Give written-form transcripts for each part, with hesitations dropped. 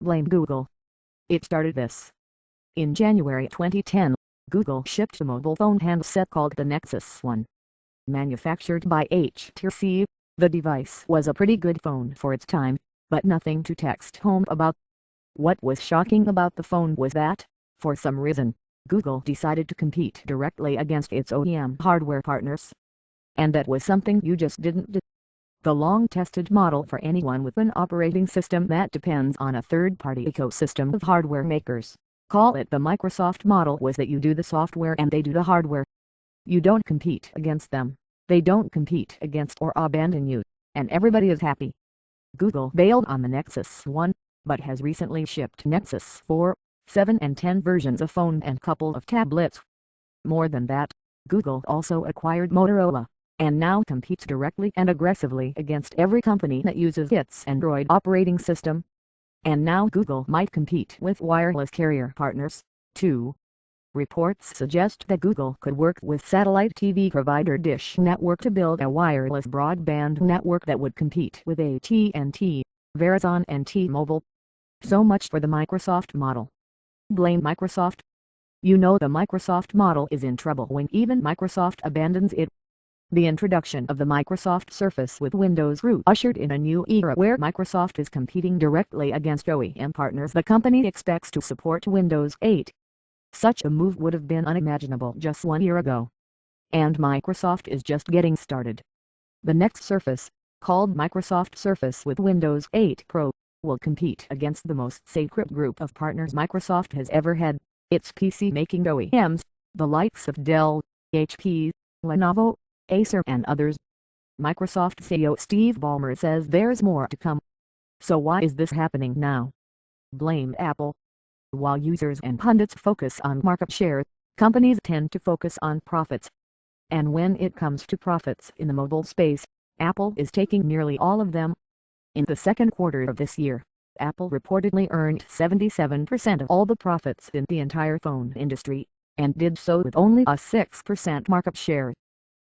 Blame Google. It started this. In January 2010, Google shipped a mobile phone handset called the Nexus One. Manufactured by HTC, the device was a pretty good phone for its time, but nothing to text home about. What was shocking about the phone was that, for some reason, Google decided to compete directly against its OEM hardware partners. And that was something you just didn't do. The long-tested model for anyone with an operating system that depends on a third-party ecosystem of hardware makers, call it the Microsoft model, was that you do the software and they do the hardware. You don't compete against them, they don't compete against or abandon you, and everybody is happy. Google bailed on the Nexus One, but has recently shipped Nexus 4, 7 and 10 versions of phone and couple of tablets. More than that, Google also acquired Motorola, and now competes directly and aggressively against every company that uses its Android operating system. And now Google might compete with wireless carrier partners, too. Reports suggest that Google could work with satellite TV provider Dish Network to build a wireless broadband network that would compete with AT&T, Verizon and T-Mobile. So much for the Microsoft model. Blame Microsoft. You know the Microsoft model is in trouble when even Microsoft abandons it. The introduction of the Microsoft Surface with Windows Root ushered in a new era where Microsoft is competing directly against OEM partners the company expects to support Windows 8. Such a move would have been unimaginable just 1 year ago. And Microsoft is just getting started. The next Surface, called Microsoft Surface with Windows 8 Pro, will compete against the most sacred group of partners Microsoft has ever had, its PC-making OEMs, the likes of Dell, HP, Lenovo, Acer and others. Microsoft CEO Steve Ballmer says there's more to come. So why is this happening now? Blame Apple. While users and pundits focus on market share, companies tend to focus on profits. And when it comes to profits in the mobile space, Apple is taking nearly all of them. In the second quarter of this year, Apple reportedly earned 77% of all the profits in the entire phone industry, and did so with only a 6% market share.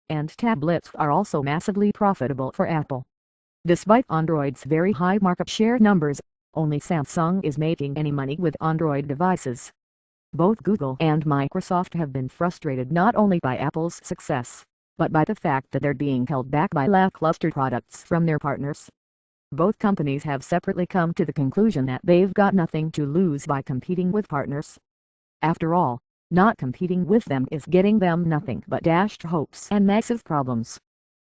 And tablets are also massively profitable for Apple. Despite Android's very high market share numbers, only Samsung is making any money with Android devices. Both Google and Microsoft have been frustrated not only by Apple's success, but by the fact that they're being held back by lackluster products from their partners. Both companies have separately come to the conclusion that they've got nothing to lose by competing with partners. After all, not competing with them is getting them nothing but dashed hopes and massive problems.